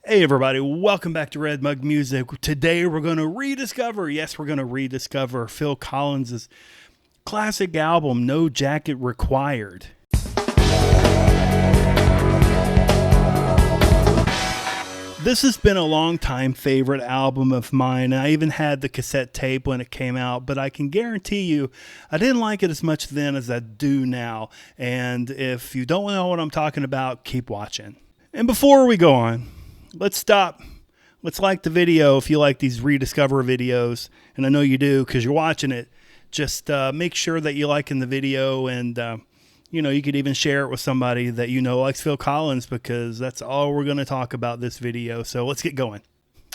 Hey everybody, welcome back to Red Mug Music. Today we're going to rediscover Phil Collins' classic album, No Jacket Required. This has been a long-time favorite album of mine. I even had the cassette tape when it came out, but I can guarantee you I didn't like it as much then as I do now. And if you don't know what I'm talking about, keep watching. And before we go on, let's stop. Let's like the video if you like these rediscover videos. And I know you do because you're watching it. Just make sure that you're liking the video, and you could even share it with somebody that you know likes Phil Collins, because that's all we're going to talk about this video. So let's get going.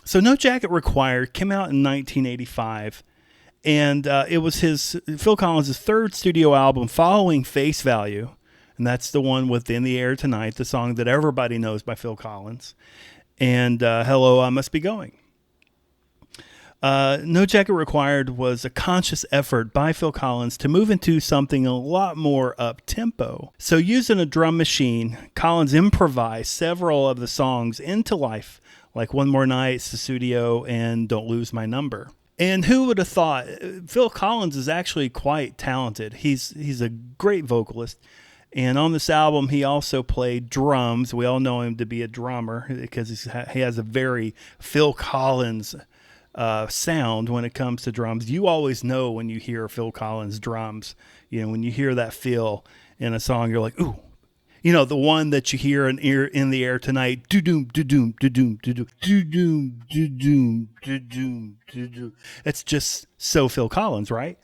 So No Jacket Required came out in 1985, and it was Phil Collins' third studio album following Face Value, and that's the one with In the Air Tonight, the song that everybody knows by Phil Collins, and Hello, I Must Be Going. No Jacket Required was a conscious effort by Phil Collins to move into something a lot more up-tempo. So using a drum machine, Collins improvised several of the songs into life, like One More Night, Sussudio, and Don't Lose My Number. And who would have thought? Phil Collins is actually quite talented. He's a great vocalist. And on this album, he also played drums. We all know him to be a drummer because he has a very Phil Collins sound when it comes to drums. You always know when you hear Phil Collins drums. When you hear that feel in a song, you're like, ooh. The one that you hear in the air tonight. Do-doom, do-doom, do-doom, do-doom, do-doom, do-doom, do-doom, do-doom. It's just so Phil Collins, right?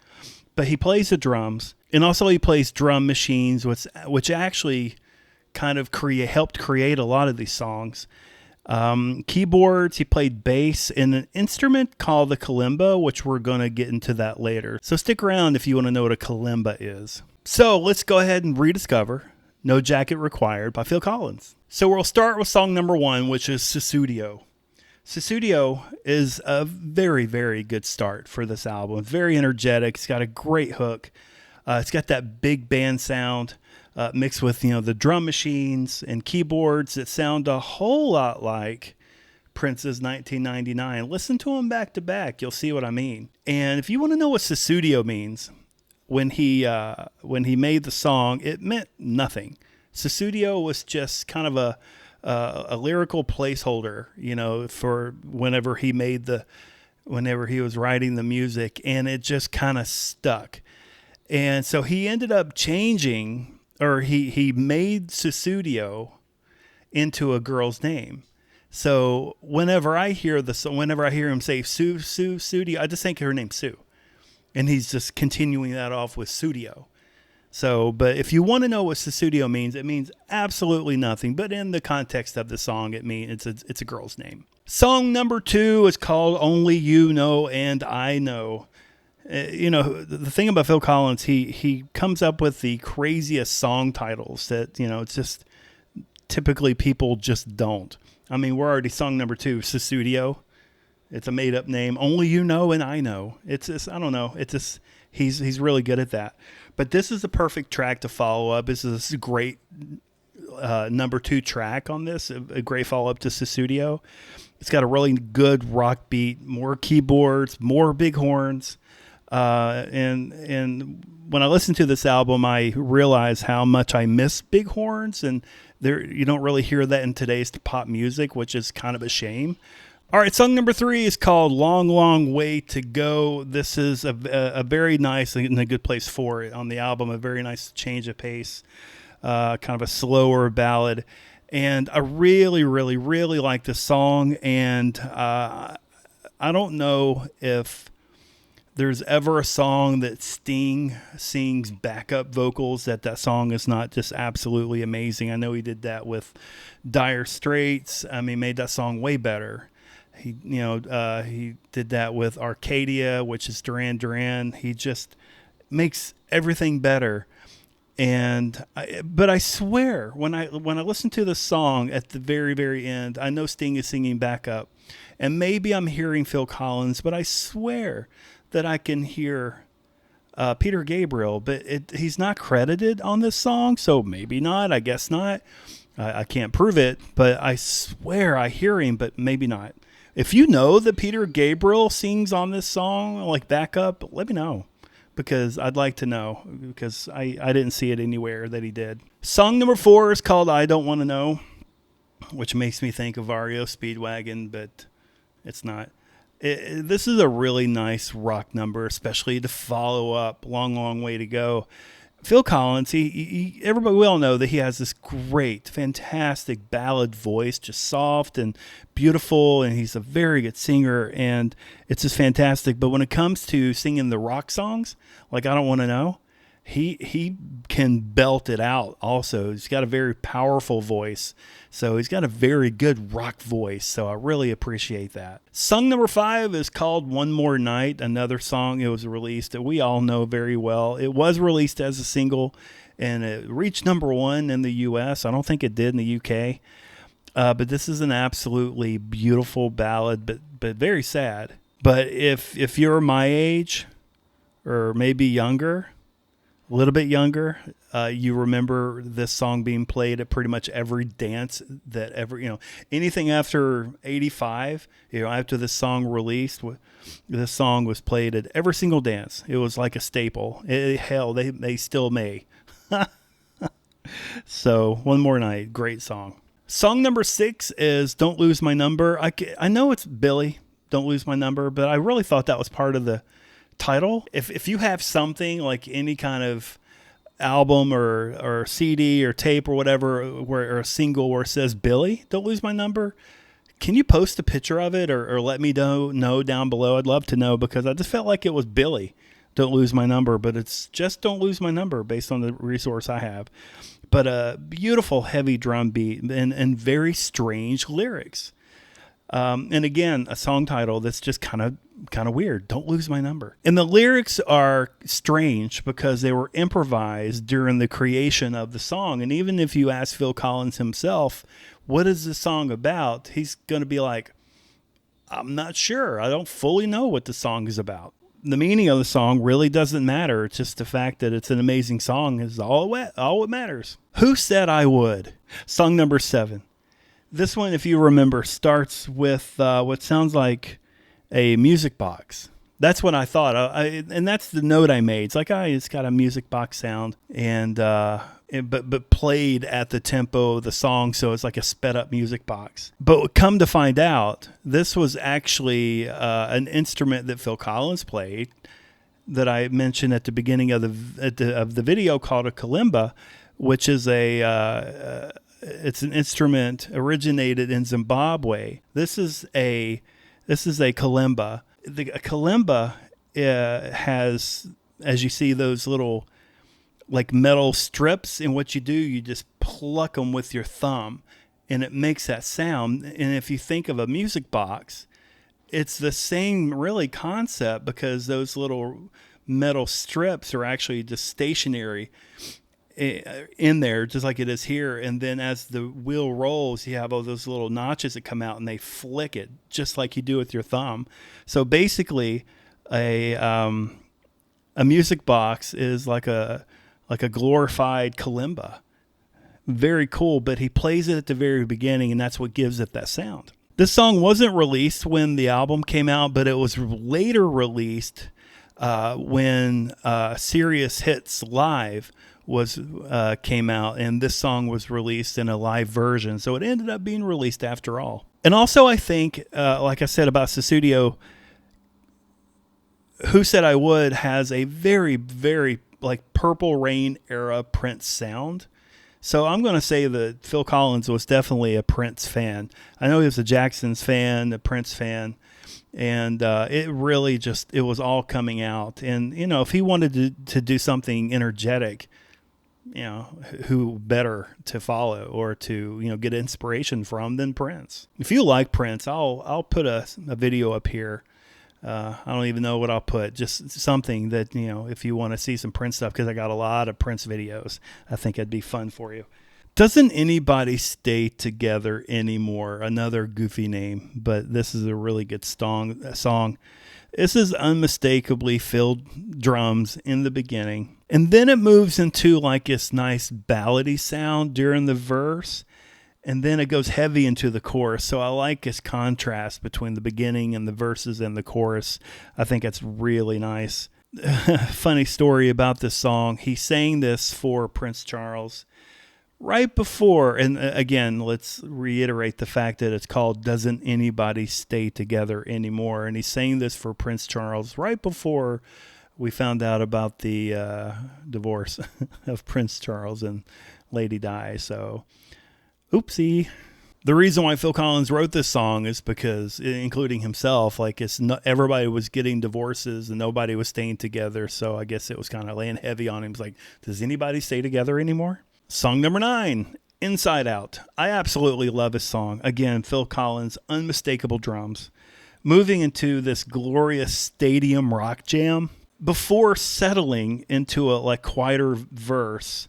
But he plays the drums. And also he plays drum machines, which actually kind of helped create a lot of these songs. Keyboards, he played bass and an instrument called the kalimba, which we're going to get into that later. So stick around if you want to know what a kalimba is. So let's go ahead and rediscover No Jacket Required by Phil Collins. So we'll start with song number 1, which is Sussudio. Sussudio is a very, very good start for this album. Very energetic. It's got a great hook. It's got that big band sound mixed with, the drum machines and keyboards that sound a whole lot like Prince's 1999. Listen to them back to back. You'll see what I mean. And if you want to know what Sussudio means, when he made the song, it meant nothing. Sussudio was just kind of a lyrical placeholder, for whenever he was writing the music, and it just kind of stuck. And so he ended up changing, or he made Sussudio into a girl's name. So whenever I hear him say Sussudio, I just think her name's Sue. And he's just continuing that off with Studio. So, but if you want to know what Sussudio means, it means absolutely nothing. But in the context of the song, it means it's a girl's name. Song number 2 is called Only You Know and I Know. The thing about Phil Collins, he comes up with the craziest song titles that, it's just typically people just don't. I mean, we're already song number 2, Sussudio. It's a made up name. Only You Know and I Know. It's just, I don't know. It's just, he's really good at that. But this is the perfect track to follow up. This is a great number 2 track on this, a great follow up to Sussudio. It's got a really good rock beat, more keyboards, more big horns. And when I listen to this album, I realize how much I miss big horns, and you don't really hear that in today's pop music, which is kind of a shame. All right, song number 3 is called Long, Long Way to Go. This is a very nice and a good place for it on the album, a very nice change of pace, kind of a slower ballad. And I really, really, really like this song, and I don't know if there's ever a song that Sting sings backup vocals that song is not just absolutely amazing. I know he did that with Dire Straits. I mean, made that song way better. He did that with Arcadia, which is Duran Duran. He just makes everything better. But I swear, when I listen to the song at the very, very end, I know Sting is singing backup, and maybe I'm hearing Phil Collins, but I swear that I can hear Peter Gabriel, but he's not credited on this song, so maybe not, I guess not. I can't prove it, but I swear I hear him, but maybe not. If you know that Peter Gabriel sings on this song, like backup, let me know, because I'd like to know, because I didn't see it anywhere that he did. Song number 4 is called I Don't Want to Know, which makes me think of REO Speedwagon, but it's not. This is a really nice rock number, especially to follow up Long, Long Way to Go. Phil Collins, everybody, we all know that he has this great, fantastic ballad voice, just soft and beautiful, and he's a very good singer, and it's just fantastic. But when it comes to singing the rock songs, like I Don't Want to Know, he can belt it out also. He's got a very powerful voice, so he's got a very good rock voice, so I really appreciate that. Song number 5 is called One More Night, another song. It was released that we all know very well. It was released as a single, and it reached number 1 in the U.S. I don't think it did in the U.K., but this is an absolutely beautiful ballad, but very sad. But if you're my age, or maybe younger, a little bit younger, you remember this song being played at pretty much every dance that anything after 85, after this song released, this song was played at every single dance. It was like a staple. Hell, they still may. So, One More Night, great song. Song number 6 is Don't Lose My Number. I know it's Billy, Don't Lose My Number, but I really thought that was part of the title. If you have something like any kind of album or CD or tape or whatever, or a single where it says Billy, Don't Lose My Number, can you post a picture of it or let me know down below? I'd love to know, because I just felt like it was Billy, Don't Lose My Number, but it's just Don't Lose My Number based on the resource I have. But a beautiful heavy drum beat and very strange lyrics. And again, a song title that's just kind of weird. Don't Lose My Number. And the lyrics are strange because they were improvised during the creation of the song. And even if you ask Phil Collins himself, what is the song about? He's going to be like, I'm not sure. I don't fully know what the song is about. The meaning of the song really doesn't matter. It's just the fact that it's an amazing song is all what matters. Who Said I Would? Song number 7. This one, if you remember, starts with what sounds like a music box. That's what I thought. And that's the note I made. It's like, it's got a music box sound, and but played at the tempo of the song, so it's like a sped up music box. But come to find out, this was actually an instrument that Phil Collins played that I mentioned at the beginning of the video, called a kalimba, which is it's an instrument originated in Zimbabwe. This is a kalimba. A kalimba has, as you see, those little like metal strips, and what you do, you just pluck them with your thumb, and it makes that sound. And if you think of a music box, it's the same really concept, because those little metal strips are actually just stationary in there, just like it is here. And then as the wheel rolls, you have all those little notches that come out, and they flick it just like you do with your thumb. So basically, a music box is like a glorified kalimba. Very cool, but he plays it at the very beginning, and that's what gives it that sound. This song wasn't released when the album came out, but it was later released when Serious Hits Live came out, and this song was released in a live version, so it ended up being released after all. And also, I think, like I said about Sussudio, Who Said I Would has a very, very like Purple Rain era Prince sound. So I'm going to say that Phil Collins was definitely a Prince fan. I know he was a Jackson's fan, a Prince fan, and it really it was all coming out. And, if he wanted to do something energetic, who better to follow or to, get inspiration from than Prince? If you like Prince, I'll put a video up here. I don't even know what I'll put, just something that, if you want to see some Prince stuff, because I got a lot of Prince videos. I think it'd be fun for you. Doesn't Anybody Stay Together Anymore? Another goofy name, but this is a really good song. This is unmistakably filled drums in the beginning, and then it moves into like this nice ballady sound during the verse, and then it goes heavy into the chorus. So I like his contrast between the beginning and the verses and the chorus. I think it's really nice. Funny story about this song. He sang this for Prince Charles right before, and again, let's reiterate the fact that it's called Doesn't Anybody Stay Together Anymore. And he sang this for Prince Charles right before we found out about the divorce of Prince Charles and Lady Di. So, oopsie. The reason why Phil Collins wrote this song is because, including himself, like everybody was getting divorces and nobody was staying together. So I guess it was kind of laying heavy on him. It's like, does anybody stay together anymore? Song number 9, Inside Out. I absolutely love this song. Again, Phil Collins, unmistakable drums, moving into this glorious stadium rock jam before settling into a quieter verse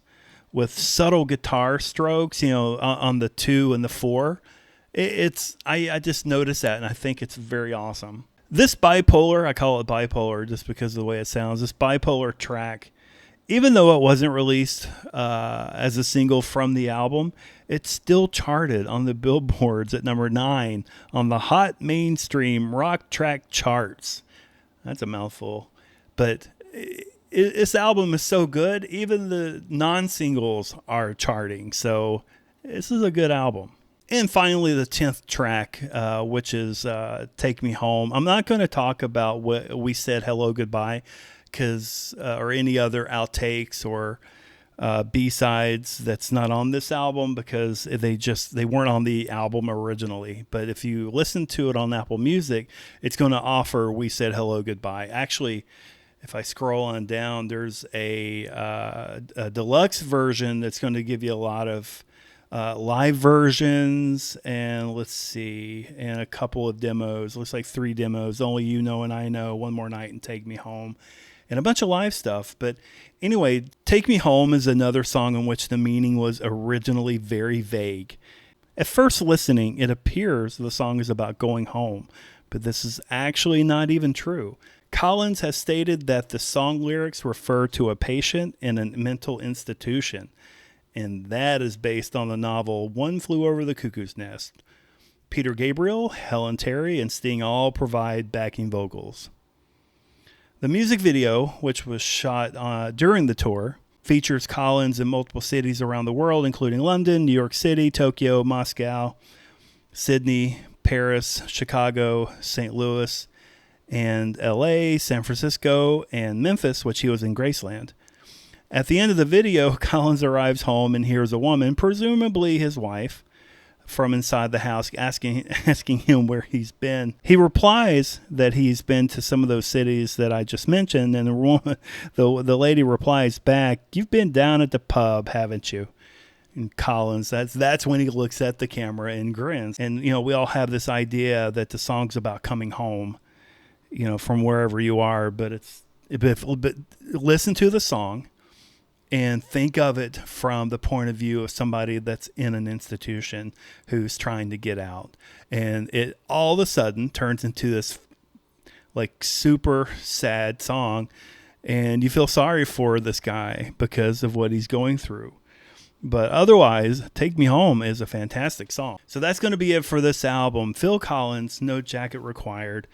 with subtle guitar strokes, on the 2 and the 4. I just noticed that, and I think it's very awesome. This Bipolar, I call it Bipolar just because of the way it sounds. This Bipolar track, even though it wasn't released as a single from the album, it still charted on the Billboards at number 9 on the Hot Mainstream Rock Track charts. That's a mouthful. But this album is so good, even the non-singles are charting. So this is a good album. And finally, the 10th track, which is Take Me Home. I'm not going to talk about what We Said Hello Goodbye, or any other outtakes or B-sides that's not on this album, because they weren't on the album originally. But if you listen to it on Apple Music, it's going to offer We Said Hello Goodbye. Actually, if I scroll on down, there's a deluxe version that's going to give you a lot of live versions, and let's see, and a couple of demos. Looks like 3 demos: Only You Know and I Know, One More Night, and Take Me Home, and a bunch of live stuff. But anyway, Take Me Home is another song in which the meaning was originally very vague. At first listening, it appears the song is about going home, but this is actually not even true. Collins has stated that the song lyrics refer to a patient in a mental institution, and that is based on the novel One Flew Over the Cuckoo's Nest. Peter Gabriel, Helen Terry, and Sting all provide backing vocals. The music video, which was shot during the tour, features Collins in multiple cities around the world, including London, New York City, Tokyo, Moscow, Sydney, Paris, Chicago, St. Louis, and LA, San Francisco, and Memphis, which he was in Graceland. At the end of the video, Collins arrives home and hears a woman, presumably his wife, from inside the house asking him where he's been. He replies that he's been to some of those cities that I just mentioned, and the lady replies back, "You've been down at the pub, haven't you?" And Collins, that's when he looks at the camera and grins. And we all have this idea that the song's about coming home, from wherever you are, but listen to the song and think of it from the point of view of somebody that's in an institution who's trying to get out. And it all of a sudden turns into this super sad song, and you feel sorry for this guy because of what he's going through. But otherwise, Take Me Home is a fantastic song. So that's going to be it for this album. Phil Collins, No Jacket Required.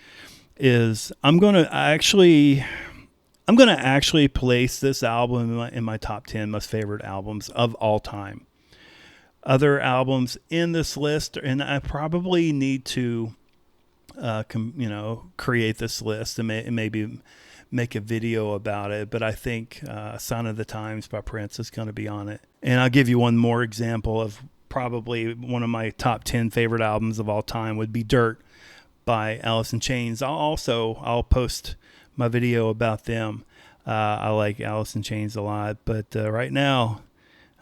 I'm going to actually place this album in my top 10 most favorite albums of all time. Other albums in this list, and I probably need to, create this list and maybe make a video about it. But I think "Sign of the Times" by Prince is going to be on it. And I'll give you one more example of probably one of my top 10 favorite albums of all time would be "Dirt" by Alice in Chains. I'll post my video about them. I like Alice in Chains a lot, but right now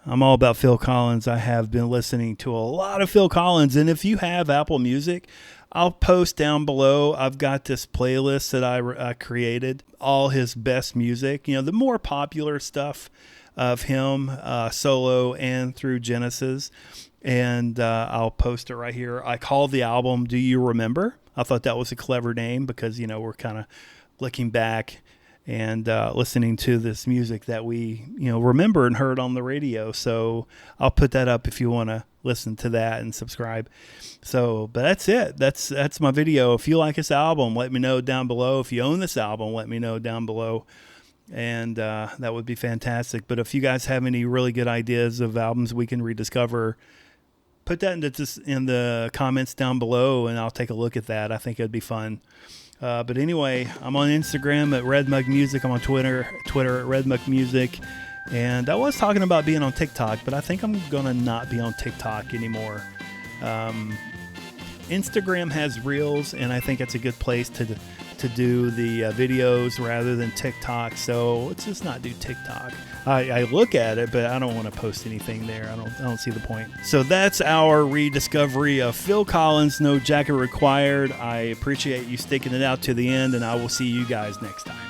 I'm all about Phil Collins. I have been listening to a lot of Phil Collins, and if you have Apple Music, I'll post down below. I've got this playlist that I created, all his best music, the more popular stuff of him, solo and through Genesis, and I'll post it right here. I call the album "Do You Remember?" I thought that was a clever name because, we're kind of looking back and listening to this music that we, remember and heard on the radio. So I'll put that up if you want to listen to that and subscribe. So, but that's it. That's my video. If you like this album, let me know down below. If you own this album, let me know down below. And that would be fantastic. But if you guys have any really good ideas of albums we can rediscover, put that in the comments down below, and I'll take a look at that. I think it'd be fun. But anyway, I'm on Instagram at RedMugMusic. I'm on Twitter at RedMugMusic. And I was talking about being on TikTok, but I think I'm going to not be on TikTok anymore. Instagram has Reels, and I think it's a good place to do the videos rather than TikTok. So let's just not do TikTok. I look at it, but I don't want to post anything there. I don't see the point. So that's our rediscovery of Phil Collins, No Jacket Required. I appreciate you sticking it out to the end, and I will see you guys next time.